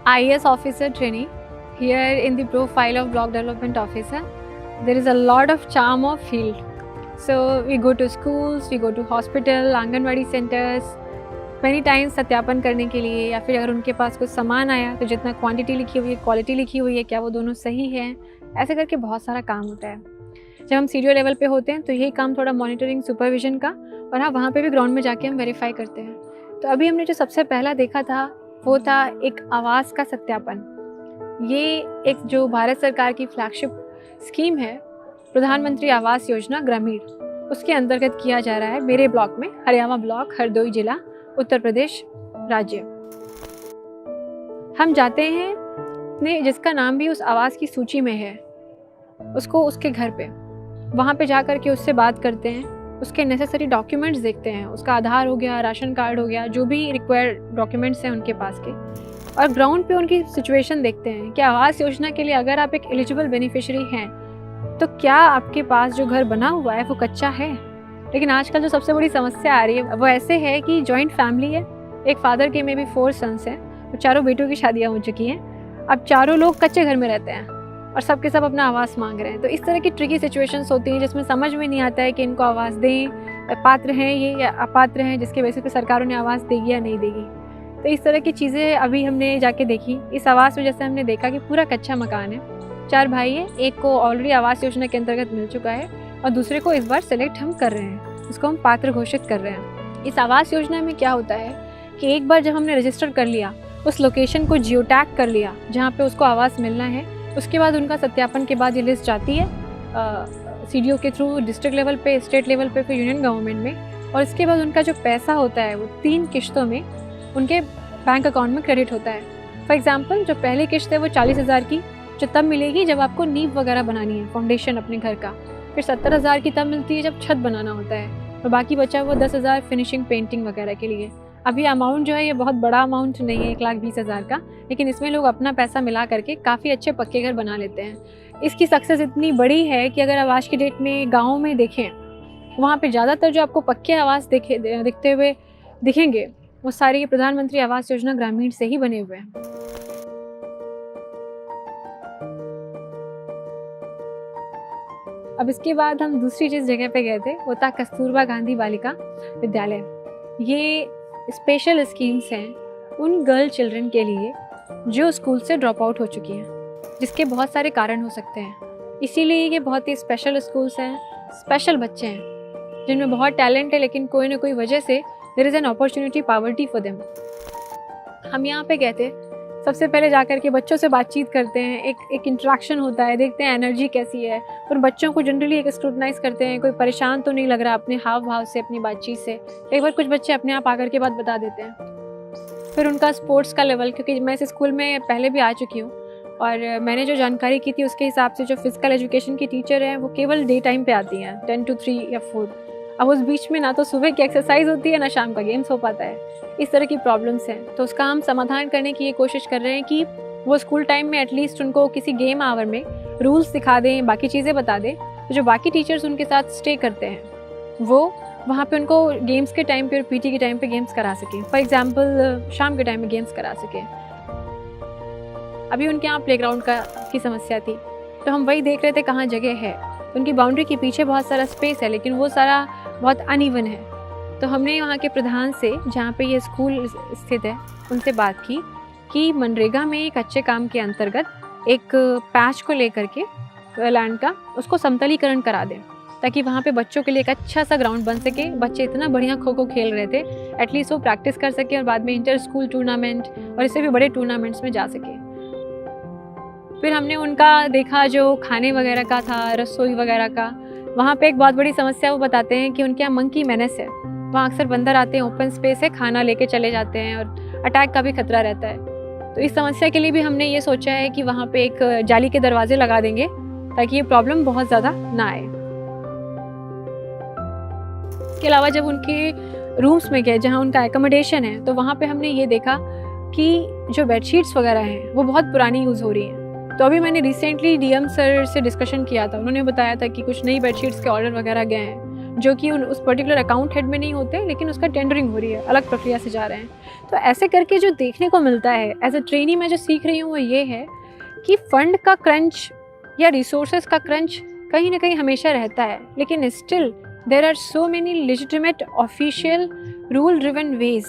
IAS officer trainee. Here in the profile of block development officer, there is a lot of charm of field. So we go to schools, we go to hospital, anganwadi centers, many times सत्यापन करने के लिए, या फिर अगर उनके पास कुछ सामान आया तो जितना क्वांटिटी लिखी हुई है, क्वालिटी लिखी हुई है, क्या वो दोनों सही हैं, ऐसे करके बहुत सारा काम होता है। जब हम सीडीओ लेवल पे होते हैं तो यही काम थोड़ा मॉनिटरिंग सुपरविजन का, और हाँ वहाँ पे भी ग्राउंड में जाके हम वेरीफाई करते हैं। तो अभी हमने जो सबसे पहला देखा था वो था एक आवास का सत्यापन। ये एक जो भारत सरकार की फ्लैगशिप स्कीम है, प्रधानमंत्री आवास योजना ग्रामीण, उसके अंतर्गत किया जा रहा है मेरे ब्लॉक में, हरियाणा ब्लॉक, हरदोई जिला, उत्तर प्रदेश राज्य। हम जाते हैं जिसका नाम भी उस आवास की सूची में है, उसको उसके घर पे, वहाँ पे जा कर के उससे बात करते हैं, उसके नेसेसरी डॉक्यूमेंट्स देखते हैं, उसका आधार हो गया, राशन कार्ड हो गया, जो भी रिक्वायर्ड डॉक्यूमेंट्स हैं उनके पास के, और ग्राउंड पे उनकी सिचुएशन देखते हैं कि आवास योजना के लिए अगर आप एक एलिजिबल बेनिफिशियरी हैं तो क्या आपके पास जो घर बना हुआ है वो कच्चा है। लेकिन आजकल जो सबसे बड़ी समस्या आ रही है वो ऐसे है कि जॉइंट फैमिली है, एक फादर के में भी 4 सन्स हैं, तो चारों बेटों की शादियाँ हो चुकी हैं, अब चारों लोग कच्चे घर में रहते हैं और सब के सब अपना आवास मांग रहे हैं। तो इस तरह की ट्रिकी सिचुएशंस होती हैं जिसमें समझ में नहीं आता है कि इनको आवास दें, पात्र हैं ये या अपात्र हैं, जिसके बेसिस पे सरकार उन्हें आवास देगी या नहीं देगी। तो इस तरह की चीज़ें अभी हमने जाके देखी। इस आवास में जैसे हमने देखा कि पूरा कच्चा मकान है, 4 भाई है, एक को ऑलरेडी आवास योजना के अंतर्गत मिल चुका है और दूसरे को इस बार सेलेक्ट हम कर रहे हैं, उसको हम पात्र घोषित कर रहे हैं। इस आवास योजना में क्या होता है कि एक बार जब हमने रजिस्टर कर लिया, उस लोकेशन को जियो टैग कर लिया जहाँ पे उसको आवास मिलना है, उसके बाद उनका सत्यापन के बाद ये लिस्ट जाती है सीडीओ के थ्रू डिस्ट्रिक्ट लेवल पे, स्टेट लेवल पे, फिर यूनियन गवर्नमेंट में, और इसके बाद उनका जो पैसा होता है वो 3 किश्तों में उनके बैंक अकाउंट में क्रेडिट होता है। फॉर एग्जांपल जो पहली किश्त है वो 40,000 की, जो तब मिलेगी जब आपको नींव वगैरह बनानी है, फाउंडेशन अपने घर का। फिर 70,000 की तब मिलती है जब छत बनाना होता है, और बाकी बचा हुआ 10,000 फिनिशिंग, पेंटिंग वगैरह के लिए। अभी अमाउंट जो है ये बहुत बड़ा अमाउंट नहीं है, 1,20,000 का, लेकिन इसमें लोग अपना पैसा मिला करके काफ़ी अच्छे पक्के घर बना लेते हैं। इसकी सक्सेस इतनी बड़ी है कि अगर आप आज की डेट में गाँव में देखें, वहाँ पे ज़्यादातर जो आपको पक्के आवास दिखते हुए दिखेंगे वो सारे प्रधानमंत्री आवास योजना ग्रामीण से ही बने हुए हैं। अब इसके बाद हम दूसरी जिस जगह पे गए थे वो था कस्तूरबा गांधी बालिका विद्यालय। ये स्पेशल स्कीम्स हैं उन गर्ल चिल्ड्रन के लिए जो स्कूल से ड्रॉप आउट हो चुकी हैं, जिसके बहुत सारे कारण हो सकते हैं। इसीलिए ये बहुत ही स्पेशल स्कूल्स हैं, स्पेशल बच्चे हैं जिनमें बहुत टैलेंट है, लेकिन कोई ना कोई वजह से there is an opportunity poverty for them. हम यहाँ पे गए थे, सबसे पहले जाकर के बच्चों से बातचीत करते हैं, एक इंटरेक्शन होता है, देखते हैं एनर्जी कैसी है, और बच्चों को जनरली एक स्क्रूटनाइज करते हैं, कोई परेशान तो नहीं लग रहा अपने हाव भाव से, अपनी बातचीत से। एक बार कुछ बच्चे अपने आप आकर के बात बता देते हैं। फिर उनका स्पोर्ट्स का लेवल, क्योंकि मैं इस स्कूल में पहले भी आ चुकी हूँ और मैंने जो जानकारी की थी उसके हिसाब से जो फिजिकल एजुकेशन की टीचर हैं वो केवल डे टाइम पे आती हैं, 10 to 3 या 4। अब उस बीच में ना तो सुबह की एक्सरसाइज होती है ना शाम का गेम्स हो पाता है। इस तरह की प्रॉब्लम्स हैं, तो उसका हम समाधान करने की ये कोशिश कर रहे हैं कि वो स्कूल टाइम में एटलीस्ट उनको किसी गेम आवर में रूल्स सिखा दें, बाकी चीज़ें बता दें, तो जो बाकी टीचर्स उनके साथ स्टे करते हैं वो वहाँ पे उनको गेम्स के टाइम पे और पीटी के टाइम पे गेम्स करा सकें। फॉर एग्जांपल शाम के टाइम में गेम्स करा सकें। अभी उनके यहाँ प्लेग्राउंड की समस्या थी, तो हम वही देख रहे थे कहाँ जगह है। उनकी बाउंड्री के पीछे बहुत सारा स्पेस है, लेकिन वो सारा बहुत अनइवन है। तो हमने वहाँ के प्रधान से, जहाँ पे ये स्कूल स्थित है, उनसे बात की कि मनरेगा में एक अच्छे काम के अंतर्गत एक पैच को लेकर के लैंड का उसको समतलीकरण करा दें, ताकि वहाँ पे बच्चों के लिए एक अच्छा सा ग्राउंड बन सके। बच्चे इतना बढ़िया खो खो खेल रहे थे, एटलीस्ट वो प्रैक्टिस कर सके और बाद में इंटर स्कूल टूर्नामेंट और इससे भी बड़े टूर्नामेंट्स में जा सके। फिर हमने उनका देखा जो खाने वगैरह का था, रसोई वगैरह का। वहाँ पे एक बहुत बड़ी समस्या वो बताते हैं कि उनके यहाँ मंकी मेनेस है, वहाँ अक्सर बंदर आते हैं, ओपन स्पेस है, खाना लेके चले जाते हैं और अटैक का भी खतरा रहता है। तो इस समस्या के लिए भी हमने ये सोचा है कि वहाँ पे एक जाली के दरवाजे लगा देंगे ताकि ये प्रॉब्लम बहुत ज़्यादा ना आए। इसके अलावा जब उनके रूम्स में गए जहाँ उनका एकोमोडेशन है, तो वहाँ पे हमने ये देखा कि जो बेडशीट्स वगैरह हैं वो बहुत पुरानी यूज़ हो रही हैं। तो अभी मैंने रिसेंटली डीएम सर से डिस्कशन किया था, उन्होंने बताया था कि कुछ नई बेडशीट्स के ऑर्डर वगैरह गए हैं, जो कि उस पर्टिकुलर अकाउंट हेड में नहीं होते, लेकिन उसका टेंडरिंग हो रही है, अलग प्रक्रिया से जा रहे हैं। तो ऐसे करके जो देखने को मिलता है एज अ ट्रेनी, मैं जो सीख रही हूँ वो ये है कि फंड का क्रंच या रिसोर्सेज का क्रंच कहीं ना कहीं हमेशा रहता है, लेकिन still there are so many legitimate official rule driven ways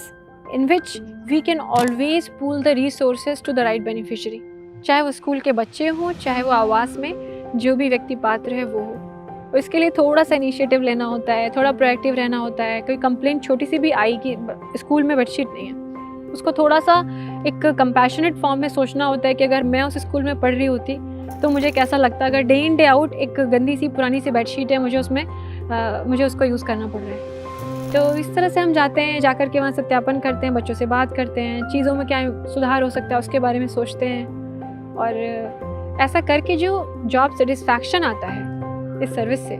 in which we can always pool the resources to the right beneficiary, चाहे वो स्कूल के बच्चे हों, चाहे वो आवास में जो भी व्यक्ति पात्र है वो हो। तो इसके लिए थोड़ा सा इनिशिएटिव लेना होता है, थोड़ा प्रोएक्टिव रहना होता है। कोई कंप्लेंट छोटी सी भी आई कि स्कूल में बेडशीट नहीं है, उसको थोड़ा सा एक कंपैशनेट फॉर्म में सोचना होता है कि अगर मैं उस स्कूल में पढ़ रही होती तो मुझे कैसा लगता। अगर डे इन डे आउट एक गंदी सी पुरानी सी बेडशीट है, मुझे उसको यूज़ करना पड़ रहा है। तो इस तरह से हम जाते हैं, जाकर के वहाँ सत्यापन करते हैं, बच्चों से बात करते हैं, चीज़ों में क्या सुधार हो सकता है उसके बारे में सोचते हैं, और ऐसा करके जो जॉब सेटिस्फैक्शन आता है इस सर्विस से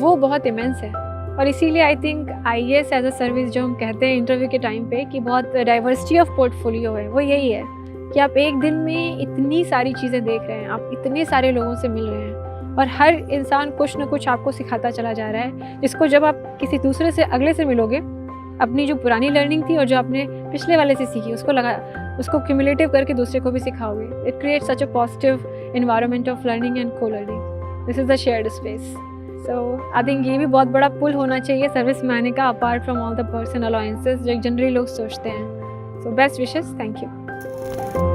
वो बहुत इमेंस है। और इसीलिए I think IAS as a service जो हम कहते हैं इंटरव्यू के टाइम पे कि बहुत डाइवर्सिटी ऑफ पोर्टफोलियो है, वो यही है कि आप एक दिन में इतनी सारी चीज़ें देख रहे हैं, आप इतने सारे लोगों से मिल रहे हैं, और हर इंसान कुछ ना कुछ आपको सिखाता चला जा रहा है, जिसको जब आप किसी दूसरे से अगले से मिलोगे, अपनी जो पुरानी लर्निंग थी और जो आपने पिछले वाले से सीखी उसको क्यूमुलेटिव करके दूसरे को भी सिखाओगे। It creates such a positive environment of learning and co learning. This is the shared space. So I think ये भी बहुत बड़ा पुल होना चाहिए सर्विस में आने का, apart from all the personal allowances जो जनरली लोग सोचते हैं। So best wishes, thank you.